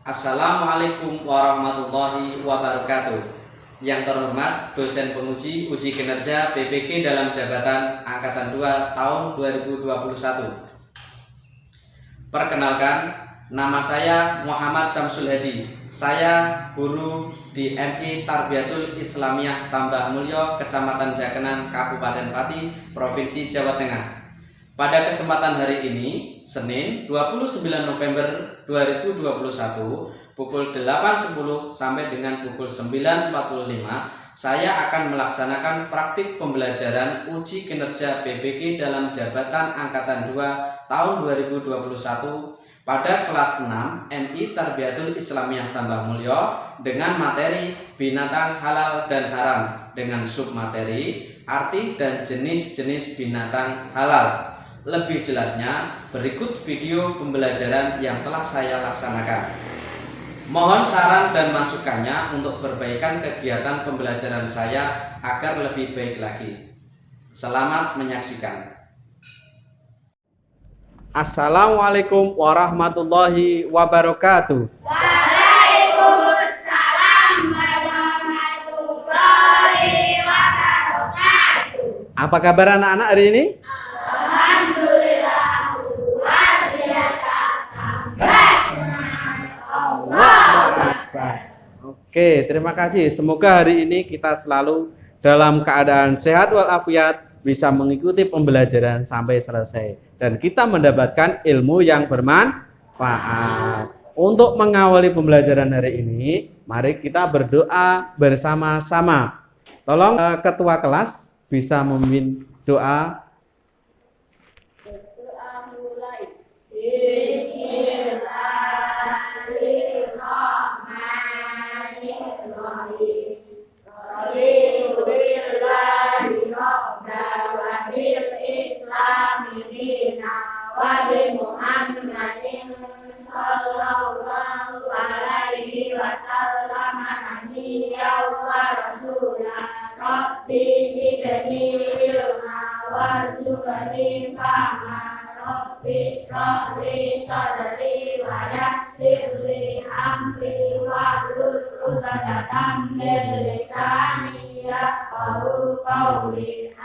Assalamualaikum warahmatullahi wabarakatuh. Yang terhormat dosen penguji uji kinerja PPG dalam jabatan Angkatan 2 tahun 2021. Perkenalkan, nama saya Muhammad Syamsul Hadi. Saya guru di MI Tarbiyatul Islamiyah Tambak Mulyo, Kecamatan Jakenan, Kabupaten Pati, Provinsi Jawa Tengah. Pada kesempatan hari ini, Senin 29 November 2021, pukul 8.10 sampai dengan pukul 9.45, saya akan melaksanakan praktik pembelajaran uji kinerja PPG dalam jabatan Angkatan 2 tahun 2021 pada kelas 6 MI Tarbiyatul Islamiyah Tambak Mulyo dengan materi binatang halal dan haram dengan submateri arti dan jenis-jenis binatang halal. Lebih jelasnya, berikut video pembelajaran yang telah saya laksanakan. Mohon saran dan masukannya untuk perbaikan kegiatan pembelajaran saya agar lebih baik lagi. Selamat menyaksikan. Assalamualaikum warahmatullahi wabarakatuh. Waalaikumsalam warahmatullahi wabarakatuh. Apa kabar anak-anak hari ini? Alhamdulillah, luar biasa. Oke, terima kasih. Semoga hari ini kita selalu dalam keadaan sehat walafiat, bisa mengikuti pembelajaran sampai selesai, dan kita mendapatkan ilmu yang bermanfaat. Untuk mengawali pembelajaran hari ini, mari kita berdoa bersama-sama. Tolong ketua kelas bisa memimpin doa.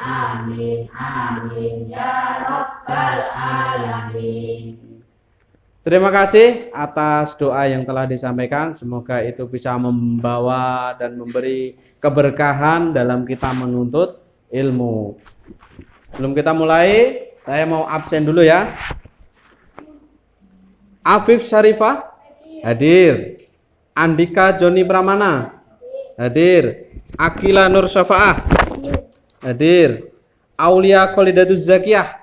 Amin, amin, ya Rabbal alamin. Terima kasih atas doa yang telah disampaikan. Semoga itu bisa membawa dan memberi keberkahan dalam kita menuntut ilmu. Sebelum kita mulai, saya mau absen dulu ya. Afif Syarifah hadir. Andika Joni Pramana hadir. Akila Nur Syafaah hadir. Aulia Kholidatus Zakiyah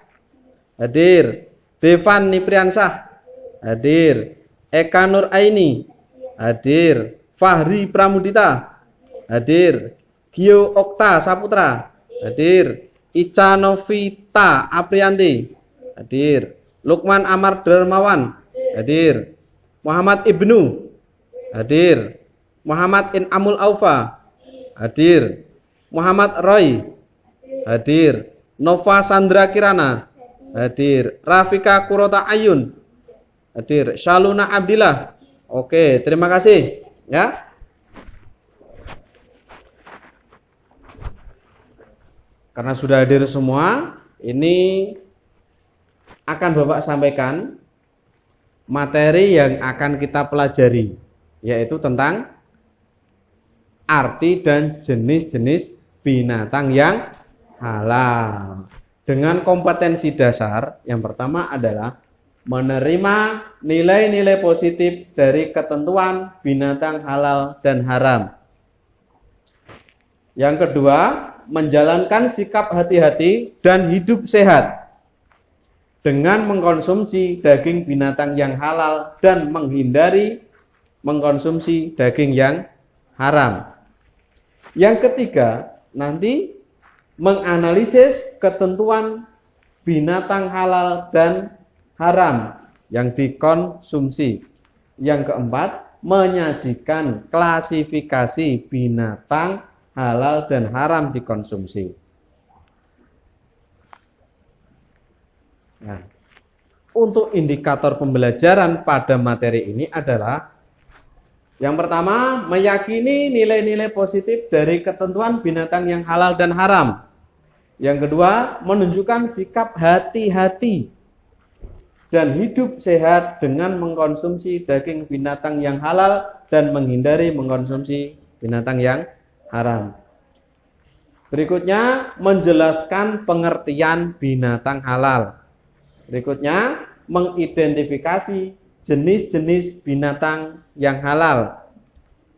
hadir. Devan Nipriansah hadir. Eka Nur Aini hadir. Fahri Pramudita hadir. Gio Okta Saputra hadir. Ica Novita Aprianti hadir. Lukman Amar Dermawan hadir. Muhammad Ibnu hadir. Muhammad Inamul Aufa hadir. Muhammad Roy hadir. Nova Sandra Kirana hadir. Rafika Kurota Ayun hadir. Shaluna Abdillah. Oke, terima kasih ya. Karena sudah hadir semua, ini akan Bapak sampaikan materi yang akan kita pelajari, yaitu tentang arti dan jenis-jenis binatang yang halal. Dengan kompetensi dasar, yang pertama adalah menerima nilai-nilai positif dari ketentuan binatang halal dan haram. Yang kedua, menjalankan sikap hati-hati dan hidup sehat dengan mengkonsumsi daging binatang yang halal dan menghindari mengkonsumsi daging yang haram. Yang ketiga, nanti menganalisis ketentuan binatang halal dan haram yang dikonsumsi. Yang keempat, menyajikan klasifikasi binatang halal dan haram dikonsumsi. Nah, untuk indikator pembelajaran pada materi ini adalah Yang pertama, meyakini nilai-nilai positif dari ketentuan binatang yang halal dan haram. Yang kedua, menunjukkan sikap hati-hati dan hidup sehat dengan mengkonsumsi daging binatang yang halal dan menghindari mengkonsumsi binatang yang haram. Berikutnya, menjelaskan pengertian binatang halal. Berikutnya, mengidentifikasi jenis-jenis binatang yang halal.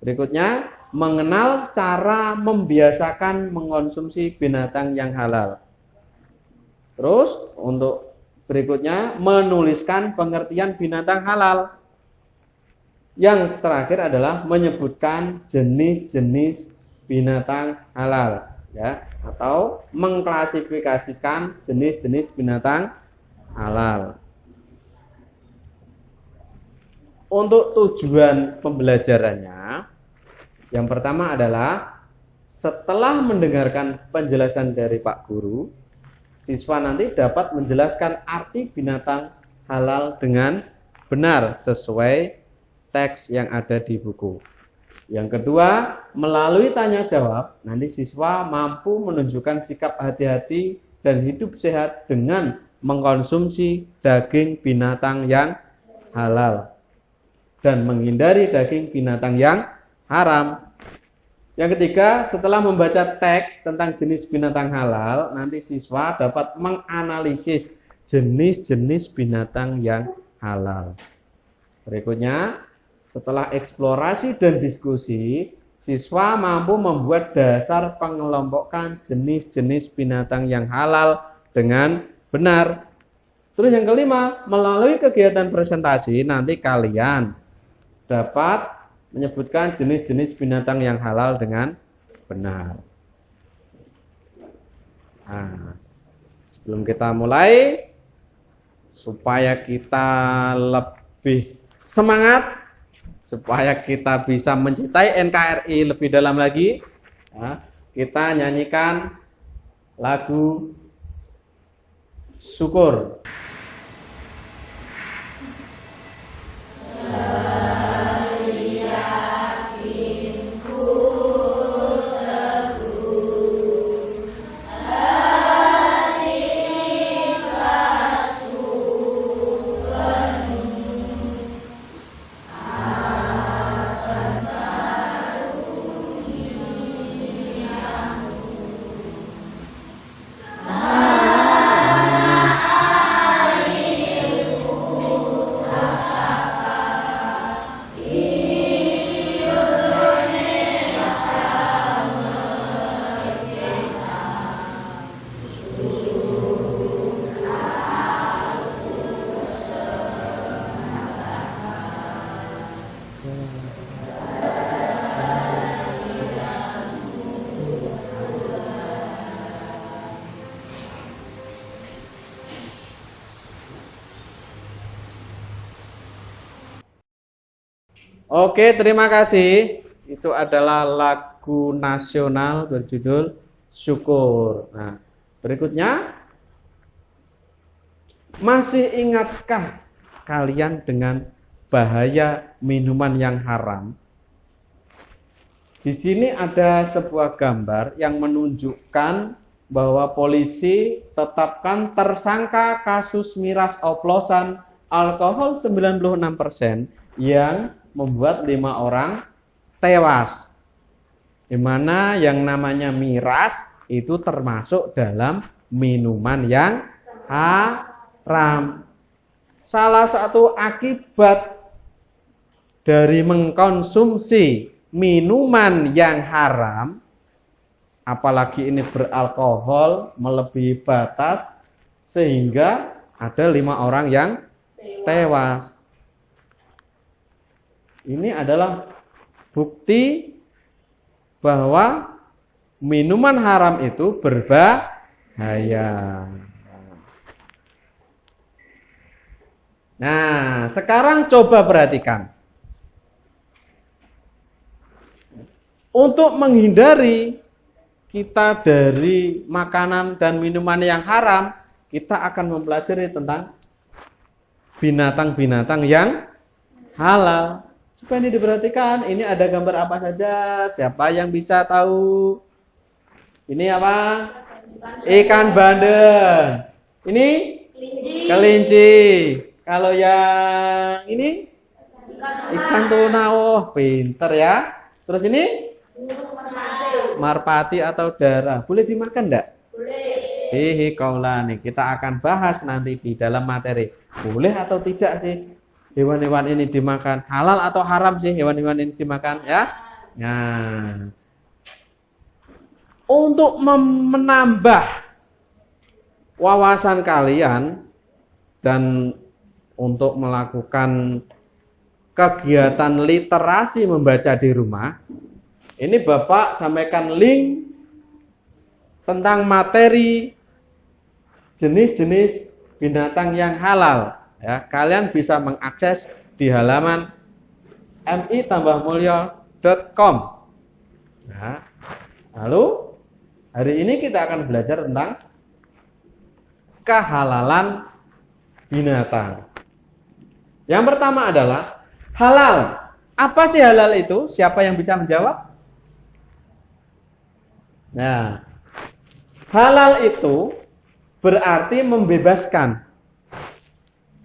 Berikutnya, mengenal cara membiasakan mengkonsumsi binatang yang halal. Terus, untuk berikutnya, menuliskan pengertian binatang halal. Yang terakhir adalah menyebutkan jenis-jenis binatang halal, ya, atau mengklasifikasikan jenis-jenis binatang halal. Untuk tujuan pembelajarannya, yang pertama adalah setelah mendengarkan penjelasan dari Pak Guru, siswa nanti dapat menjelaskan arti binatang halal dengan benar sesuai teks yang ada di buku. Yang kedua, melalui tanya jawab, nanti siswa mampu menunjukkan sikap hati-hati dan hidup sehat dengan mengkonsumsi daging binatang yang halal dan menghindari daging binatang yang haram. Yang ketiga, setelah membaca teks tentang jenis binatang halal, nanti siswa dapat menganalisis jenis-jenis binatang yang halal. Berikutnya, setelah eksplorasi dan diskusi, siswa mampu membuat dasar pengelompokan jenis-jenis binatang yang halal dengan benar. Terus yang kelima, melalui kegiatan presentasi, nanti kalian dapat menyebutkan jenis-jenis binatang yang halal dengan benar. Nah, sebelum kita mulai, supaya kita lebih semangat, supaya kita bisa mencintai NKRI lebih dalam lagi, ya, kita nyanyikan lagu syukur. Oke, terima kasih. Itu adalah lagu nasional berjudul Syukur. Nah, berikutnya, masih ingatkah kalian dengan bahaya minuman yang haram? Di sini ada sebuah gambar yang menunjukkan bahwa polisi tetapkan tersangka kasus miras oplosan alkohol 96% yang membuat 5 orang tewas. Di mana yang namanya miras itu termasuk dalam minuman yang haram. Salah satu akibat dari mengkonsumsi minuman yang haram, apalagi ini beralkohol melebihi batas, sehingga ada 5 orang yang tewas. Ini adalah bukti bahwa minuman haram itu berbahaya. Nah, sekarang coba perhatikan. Untuk menghindari kita dari makanan dan minuman yang haram, kita akan mempelajari tentang binatang-binatang yang halal. Supaya ini diperhatikan, ini ada gambar apa saja? Siapa yang bisa tahu? Ini apa? Ikan bandeng. Ini kelinci. Kalau yang ini ikan tuna. Oh, pinter ya. Terus ini marpati atau darah. Boleh dimakan enggak? Boleh. Kaulani. Kita akan bahas nanti di dalam materi. Boleh atau tidak sih hewan-hewan ini dimakan? Halal atau haram sih hewan-hewan ini dimakan ya? Nah, untuk menambah wawasan kalian dan untuk melakukan kegiatan literasi membaca di rumah, ini Bapak sampaikan link tentang materi jenis-jenis binatang yang halal. Ya, kalian bisa mengakses di halaman mi-mulyo.com. Nah, lalu hari ini kita akan belajar tentang kehalalan binatang. Yang pertama adalah halal. Apa sih halal itu? Siapa yang bisa menjawab? Nah, halal itu berarti membebaskan,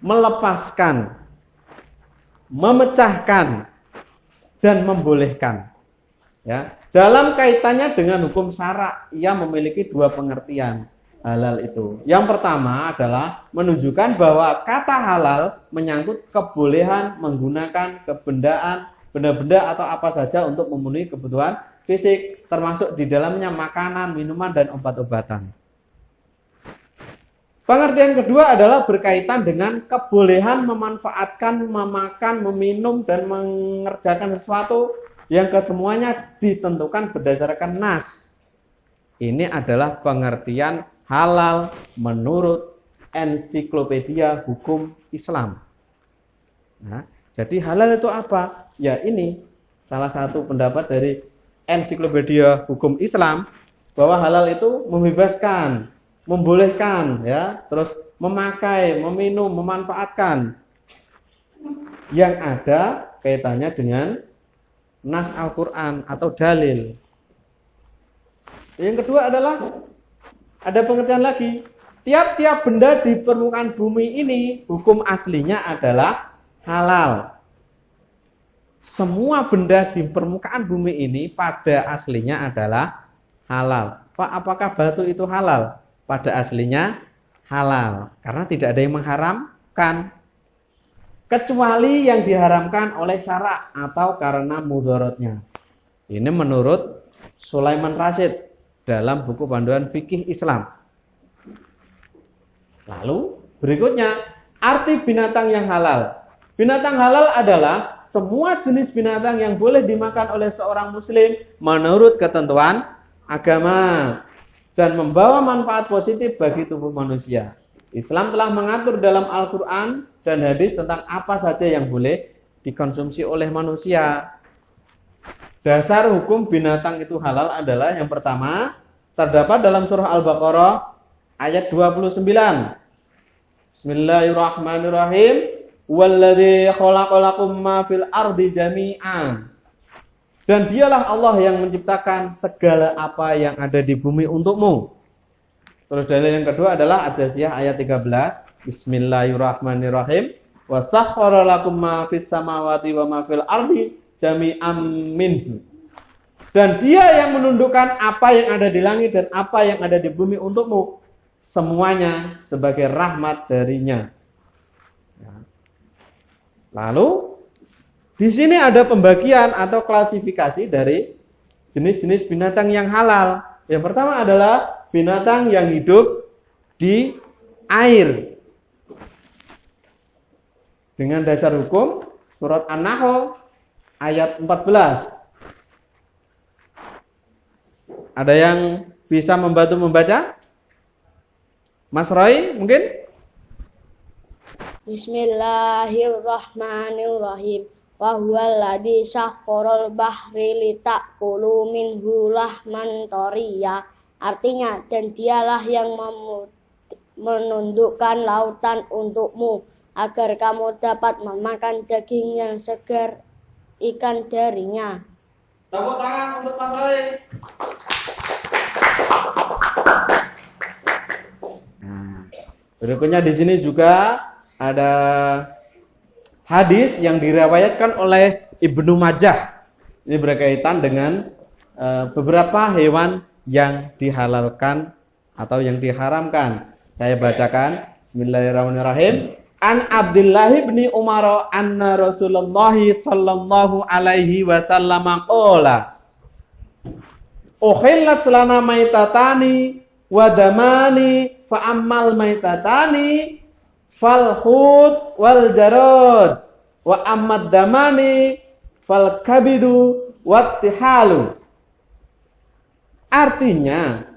melepaskan, memecahkan, dan membolehkan. Ya, dalam kaitannya dengan hukum syara, ia memiliki dua pengertian halal itu. Yang pertama adalah menunjukkan bahwa kata halal menyangkut kebolehan menggunakan kebendaan, benda-benda atau apa saja untuk memenuhi kebutuhan fisik, termasuk di dalamnya makanan, minuman, dan obat-obatan. Pengertian kedua adalah berkaitan dengan kebolehan memanfaatkan, memakan, meminum, dan mengerjakan sesuatu yang kesemuanya ditentukan berdasarkan nas. Ini adalah pengertian halal menurut ensiklopedia hukum Islam. Nah, jadi halal itu apa? Ya ini salah satu pendapat dari ensiklopedia hukum Islam bahwa halal itu membebaskan, membolehkan, ya, terus memakai, meminum, memanfaatkan yang ada kaitannya dengan nas Al-Quran atau dalil. Yang kedua adalah ada pengertian lagi. Tiap-tiap benda di permukaan bumi ini hukum aslinya adalah halal. Semua benda di permukaan bumi ini pada aslinya adalah halal. Pak, apakah batu itu halal? Pada aslinya halal. Karena tidak ada yang mengharamkan. Kecuali yang diharamkan oleh syara atau karena mudaratnya. Ini menurut Sulaiman Rasyid dalam buku panduan fikih Islam. Lalu berikutnya arti binatang yang halal. Binatang halal adalah semua jenis binatang yang boleh dimakan oleh seorang muslim menurut ketentuan agama dan membawa manfaat positif bagi tubuh manusia. Islam telah mengatur dalam Al-Quran dan hadis tentang apa saja yang boleh dikonsumsi oleh manusia. Dasar hukum binatang itu halal adalah yang pertama terdapat dalam surah Al-Baqarah ayat 29. Bismillahirrahmanirrahim. Walladzi khalaqalakum ma fil ardi jami'an. Dan dialah Allah yang menciptakan segala apa yang ada di bumi untukmu. Terus dalil yang kedua adalah Ad-Jasiyah ayat 13. Bismillahirrahmanirrahim. Wa sakhkhara lakum ma fis samawati wa ma fil ardi jami'an minhu. Dan dia yang menundukkan apa yang ada di langit dan apa yang ada di bumi untukmu, semuanya sebagai rahmat darinya. Lalu di sini ada pembagian atau klasifikasi dari jenis-jenis binatang yang halal. Yang pertama adalah binatang yang hidup di air. Dengan dasar hukum surat An-Nahl ayat 14. Ada yang bisa membantu membaca? Mas Roy mungkin? Bismillahirrahmanirrahim. Wa huwal ladzi syakharal bahri litakulu minhu lahman thariya. Artinya, dan dialah yang menundukkan lautan untukmu agar kamu dapat memakan daging yang segar. ikan darinya. Tepuk tangan untuk Mas Roy. Nah, berikutnya di sini juga ada hadis yang diriwayatkan oleh Ibnu Majah. Ini berkaitan dengan beberapa hewan yang dihalalkan atau yang diharamkan. Saya bacakan. Bismillahirrahmanirrahim. An Abdullah bin Umar anna Rasulullah sallallahu alaihi wasallam qala Ukhillat lana maitatani wa damani fa ammal maitatani fal hut wal jarad wa ammad damani fal kabidu wat tihalu. Artinya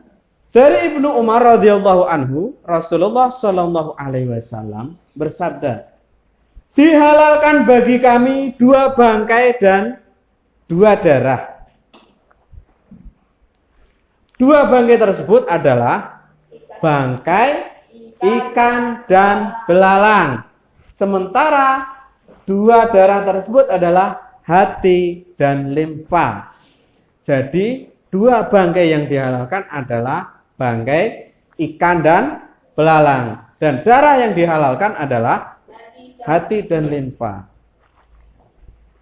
dari Ibnu Umar radhiyallahu anhu, Rasulullah sallallahu alaihi wasallam bersabda, dihalalkan bagi kami 2 bangkai dan 2 darah. 2 bangkai tersebut adalah bangkai ikan dan belalang. Sementara 2 darah tersebut adalah hati dan limfa. Jadi 2 bangkai yang dihalalkan adalah bangkai ikan dan belalang. Dan darah yang dihalalkan adalah hati dan limfa.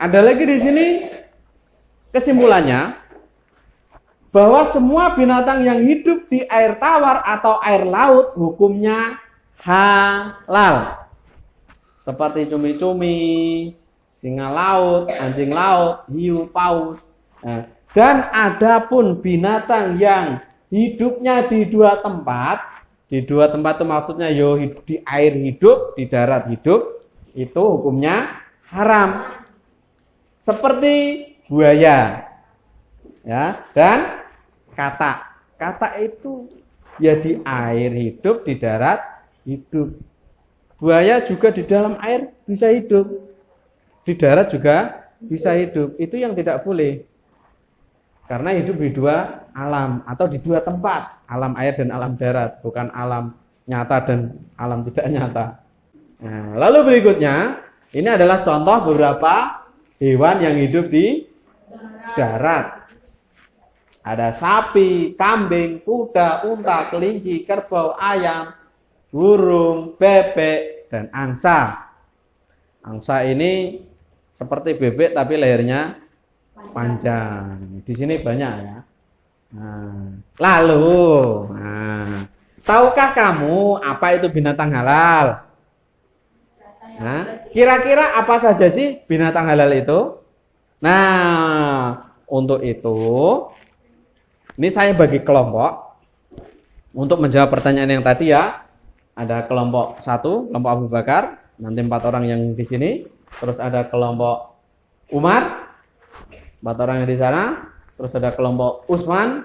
Ada lagi di sini kesimpulannya bahwa semua binatang yang hidup di air tawar atau air laut hukumnya halal. Seperti cumi-cumi, singa laut, anjing laut, hiu, paus. Nah, dan adapun binatang yang hidupnya di 2 tempat, di 2 tempat itu maksudnya di air hidup, di darat hidup, itu hukumnya haram. Seperti buaya, ya, dan katak. Katak itu ya di air hidup, di darat hidup. Buaya juga di dalam air bisa hidup, di darat juga bisa hidup. Itu yang tidak boleh. Karena hidup di 2 alam atau di 2 tempat, alam air dan alam darat, bukan alam nyata dan alam tidak nyata. Nah, lalu berikutnya, ini adalah contoh beberapa hewan yang hidup di darat. Ada sapi, kambing, kuda, unta, kelinci, kerbau, ayam, burung, bebek, dan angsa. Angsa ini seperti bebek tapi lehernya panjang. Di sini banyak ya. Lalu, tahukah kamu apa itu binatang halal? Kira-kira apa saja sih binatang halal itu? Nah, untuk itu, ini saya bagi kelompok untuk menjawab pertanyaan yang tadi ya. Ada kelompok 1, kelompok Abu Bakar, nanti 4 orang yang di sini. Terus ada kelompok Umar, 4 orang yang di sana. Terus ada kelompok Utsman,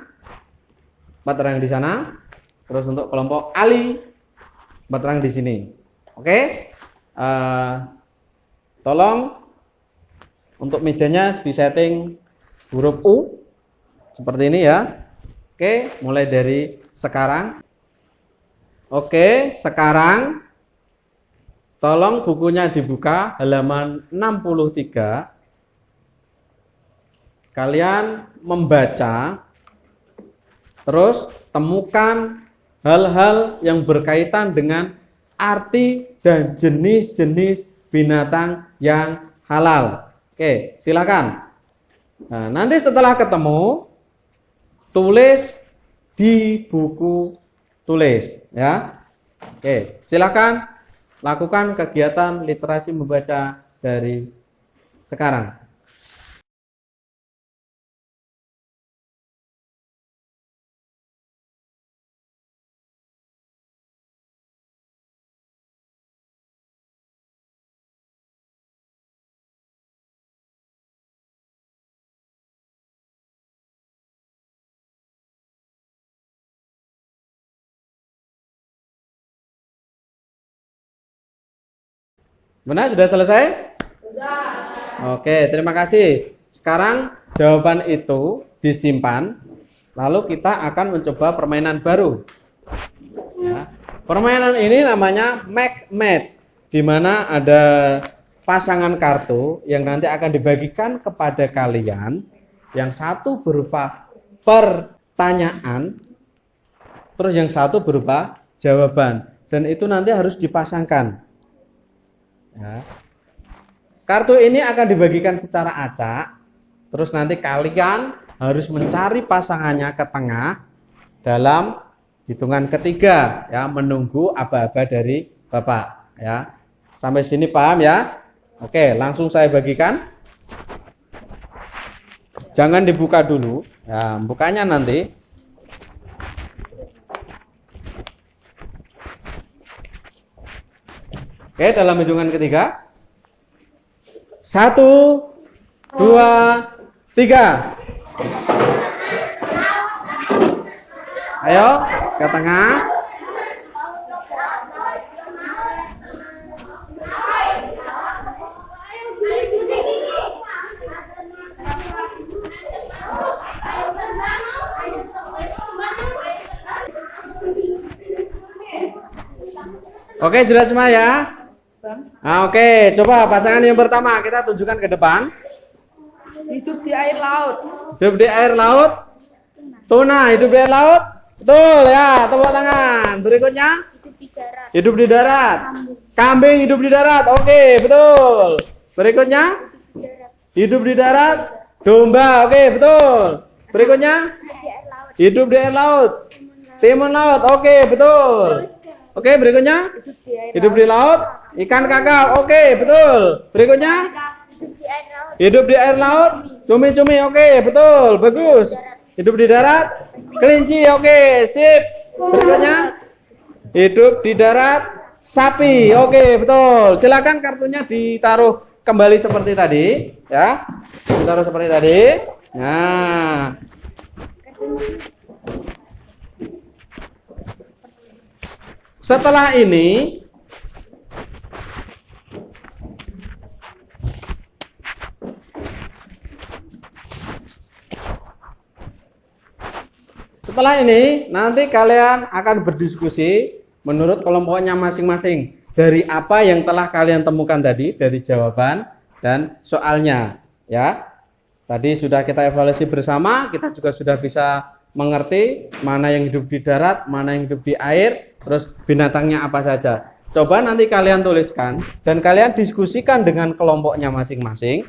4 orang yang di sana. Terus untuk kelompok Ali, 4 orang di sini. Oke? Tolong untuk mejanya disetting huruf U seperti ini ya. Oke, mulai dari sekarang. Oke, sekarang tolong bukunya dibuka halaman 63. Kalian membaca, terus temukan hal-hal yang berkaitan dengan arti dan jenis-jenis binatang yang halal. Oke, silakan. Nah, nanti setelah ketemu, tulis di buku tulis ya. Oke, silakan lakukan kegiatan literasi membaca dari sekarang. Benar, sudah selesai? Sudah. Oke, terima kasih. Sekarang jawaban itu disimpan. Lalu kita akan mencoba permainan baru. Ya. Permainan ini namanya Make Match, di mana ada pasangan kartu yang nanti akan dibagikan kepada kalian. Yang satu berupa pertanyaan, terus yang satu berupa jawaban. Dan itu nanti harus dipasangkan. Ya. Kartu ini akan dibagikan secara acak. Terus nanti kalian harus mencari pasangannya ke tengah dalam hitungan ketiga, ya, menunggu aba-aba dari Bapak, ya. Sampai sini paham ya? Oke, langsung saya bagikan. Jangan dibuka dulu, ya, bukanya nanti. Oke, dalam hitungan ketiga. 1, 2, 3. Ayo ke tengah. Oke, sudah semua ya? Nah, oke, coba pasangan yang pertama kita tunjukkan ke depan. Hidup di air laut. Hidup di air laut. Tuna hidup di air laut. Betul ya, tepuk tangan. Berikutnya. Hidup di darat. Kambing hidup di darat. Oke, betul. Berikutnya. Hidup di darat. Domba. Oke, betul. Berikutnya. Hidup di air laut. Timun laut. Oke, betul. Oke, berikutnya. Hidup di laut. Ikan kakap. Oke, betul. Berikutnya. Hidup di air laut. Cumi-cumi. Oke, betul. Bagus. Hidup di darat. Kelinci. Oke, sip. Berikutnya. Hidup di darat. Sapi. Oke, betul. Silakan kartunya ditaruh kembali seperti tadi, ya. Ditaruh seperti tadi. Nah. Setelah ini nanti kalian akan berdiskusi menurut kelompoknya masing-masing dari apa yang telah kalian temukan tadi, dari jawaban dan soalnya, ya. Tadi sudah kita evaluasi bersama, kita juga sudah bisa mengerti mana yang hidup di darat, mana yang hidup di air, terus binatangnya apa saja. Coba nanti kalian tuliskan dan kalian diskusikan dengan kelompoknya masing-masing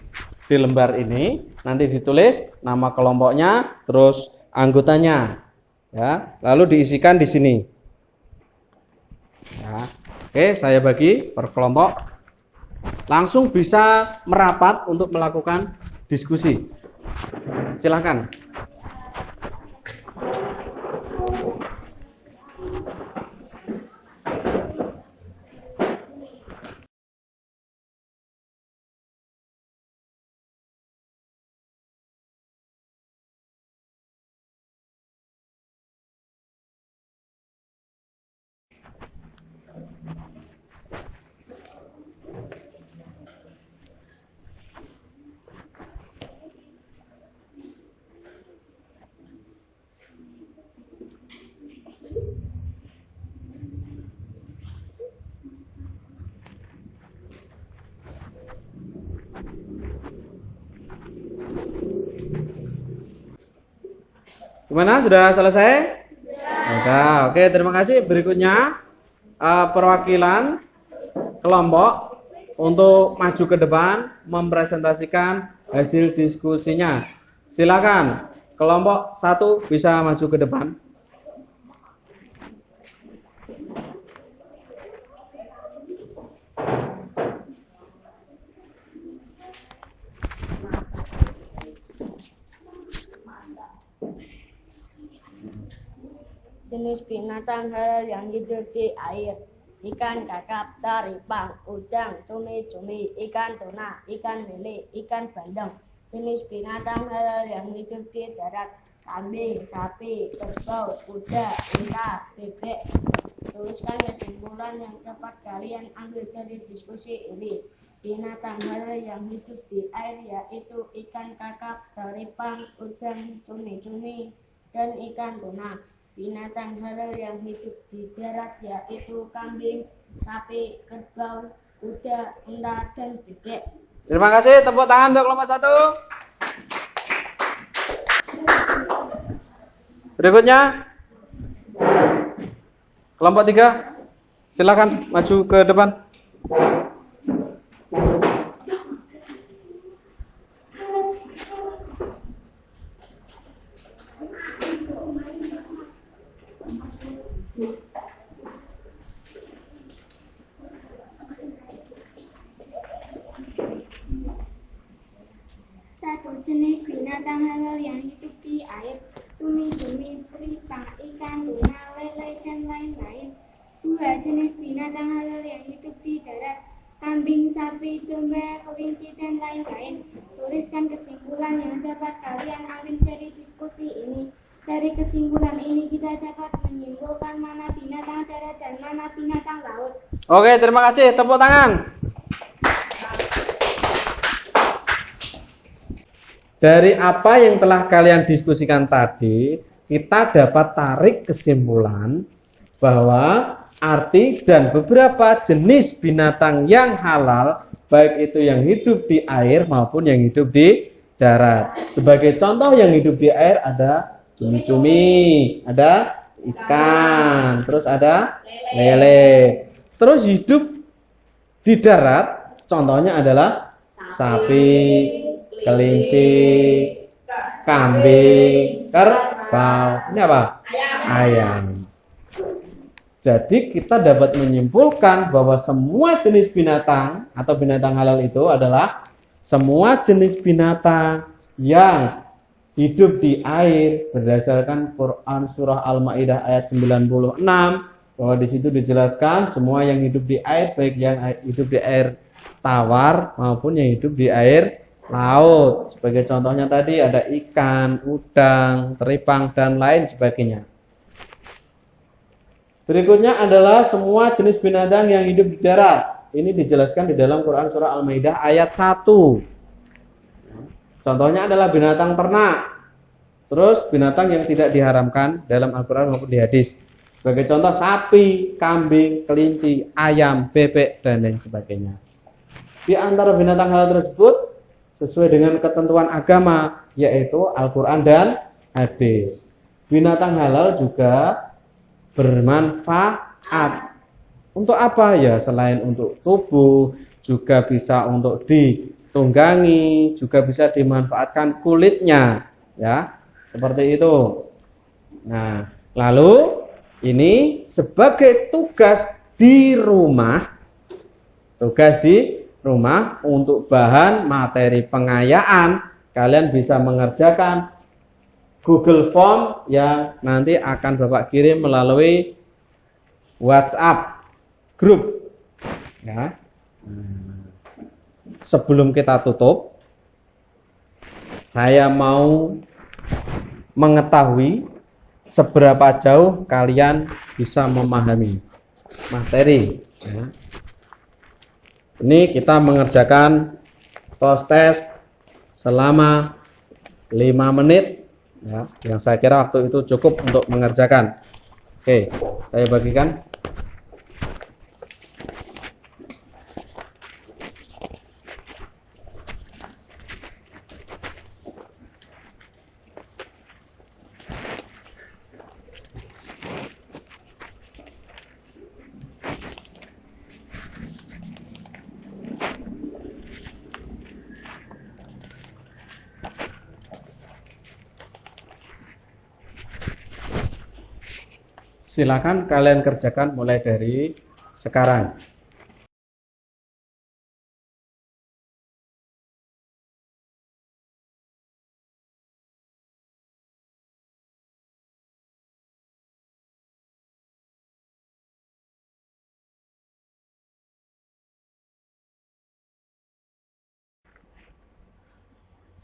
di lembar ini. Nanti ditulis nama kelompoknya, terus anggotanya, ya. Lalu diisikan di sini. Ya. Oke, saya bagi per kelompok. Langsung bisa merapat untuk melakukan diskusi. Silakan. Gimana? Sudah selesai? Sudah. Oke, terima kasih. Berikutnya perwakilan kelompok untuk maju ke depan mempresentasikan hasil diskusinya. Silakan. Kelompok 1 bisa maju ke depan. Jenis binatang halal yang hidup di air: ikan kakap, taripang, udang, cumi-cumi, ikan tuna, ikan lele, ikan bandeng. Jenis binatang halal yang hidup di darat: kambing, sapi, kerbau, kuda, unta, bebek. Tuliskan kesimpulan yang dapat kalian ambil dari diskusi ini. Binatang halal yang hidup di air yaitu ikan kakap, taripang, udang, cumi-cumi, dan ikan tuna. Binatang halal yang hidup di darat yaitu kambing, sapi, kerbau, kuda, unta, dan bebek. Terima kasih, tepuk tangan untuk kelompok 1. Berikutnya kelompok 3. Silakan maju ke depan. Satu jenis binatang halal yang hidup di air, cumi-cumi, teripang, ikan, tuna, lele, dan lain-lain. Dua jenis binatang halal yang hidup di darat, kambing, sapi, domba, kelinci, dan lain-lain. Tuliskan kesimpulan yang dapat kalian ambil dari diskusi ini. Dari kesimpulan ini kita dapat menyimpulkan mana binatang darat dan mana binatang laut. Oke, terima kasih. Tepuk tangan. Dari apa yang telah kalian diskusikan tadi, kita dapat tarik kesimpulan bahwa arti dan beberapa jenis binatang yang halal, baik itu yang hidup di air maupun yang hidup di darat. Sebagai contoh yang hidup di air ada cumi-cumi, ada ikan, terus ada lele. Terus hidup di darat, contohnya adalah sapi, kelinci, kambing, kerbau. Ini apa? Ayam. Jadi kita dapat menyimpulkan bahwa semua jenis binatang atau binatang halal itu adalah semua jenis binatang yang hidup di air berdasarkan Quran surah Al-Maidah ayat 96, bahwa di situ dijelaskan semua yang hidup di air, baik yang hidup di air tawar maupun yang hidup di air laut. Sebagai contohnya tadi ada ikan, udang, teripang, dan lain sebagainya. Berikutnya adalah semua jenis binatang yang hidup di darat. Ini dijelaskan di dalam Quran surah Al-Maidah ayat 1. Contohnya adalah binatang ternak. Terus binatang yang tidak diharamkan dalam Al-Quran maupun di hadis. Sebagai contoh sapi, kambing, kelinci, ayam, bebek, dan lain sebagainya. Di antara binatang halal tersebut sesuai dengan ketentuan agama, yaitu Al-Quran dan hadis. Binatang halal juga bermanfaat. Untuk apa ya? Selain untuk tubuh, juga bisa untuk ditunggangi, juga bisa dimanfaatkan kulitnya, ya, seperti itu. Nah, lalu ini sebagai tugas di rumah untuk bahan materi pengayaan, kalian bisa mengerjakan Google Form yang nanti akan Bapak kirim melalui WhatsApp grup. Ya. Sebelum kita tutup, saya mau mengetahui seberapa jauh kalian bisa memahami materi. Ya. Ini kita mengerjakan close test selama 5 menit. Ya, yang saya kira waktu itu cukup untuk mengerjakan. Oke, saya bagikan. Silakan kalian kerjakan mulai dari sekarang.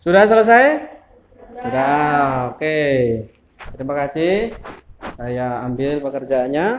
Sudah selesai? Sudah, oke. Terima kasih. Saya ambil pekerjaannya.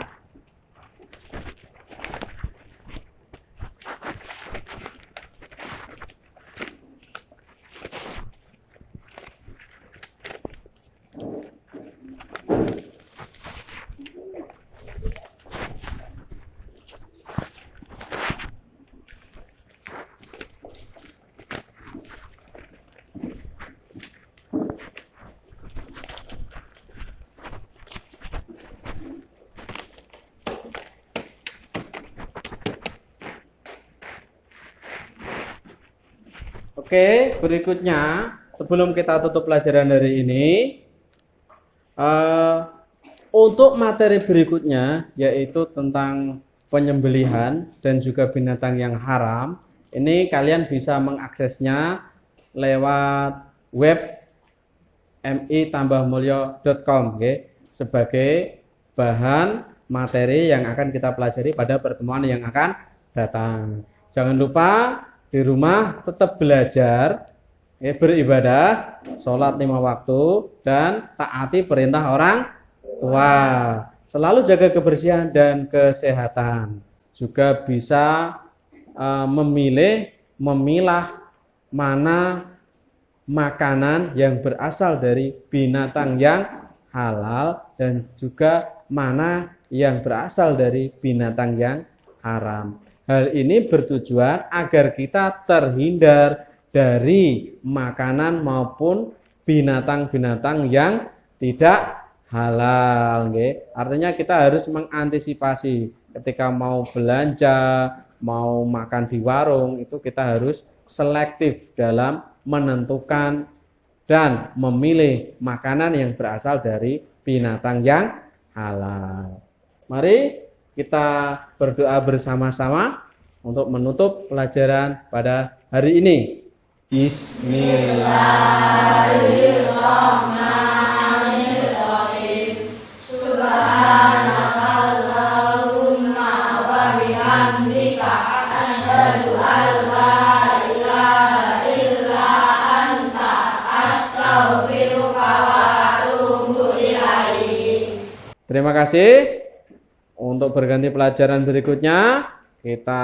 Oke, berikutnya sebelum kita tutup pelajaran hari ini, untuk materi berikutnya yaitu tentang penyembelihan dan juga binatang yang haram. Ini kalian bisa mengaksesnya lewat web mitambahmulyo.com sebagai bahan materi yang akan kita pelajari pada pertemuan yang akan datang. Jangan lupa di rumah tetap belajar, beribadah, sholat 5 waktu, dan taati perintah orang tua. Selalu jaga kebersihan dan kesehatan. Juga bisa memilah mana makanan yang berasal dari binatang yang halal dan juga mana yang berasal dari binatang yang haram. Hal ini bertujuan agar kita terhindar dari makanan maupun binatang-binatang yang tidak halal. Artinya kita harus mengantisipasi ketika mau belanja, mau makan di warung, itu kita harus selektif dalam menentukan dan memilih makanan yang berasal dari binatang yang halal. Mari kita berdoa bersama-sama untuk menutup pelajaran pada hari ini. Bismillahirrahmanirrahim. Subhanakallahumma wa bihamdika asyhadu an la ilaha illa anta astaghfiruka wa atubu ilaik. Terima kasih. Untuk berganti pelajaran berikutnya kita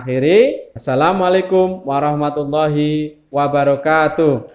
akhiri. Assalamualaikum warahmatullahi wabarakatuh.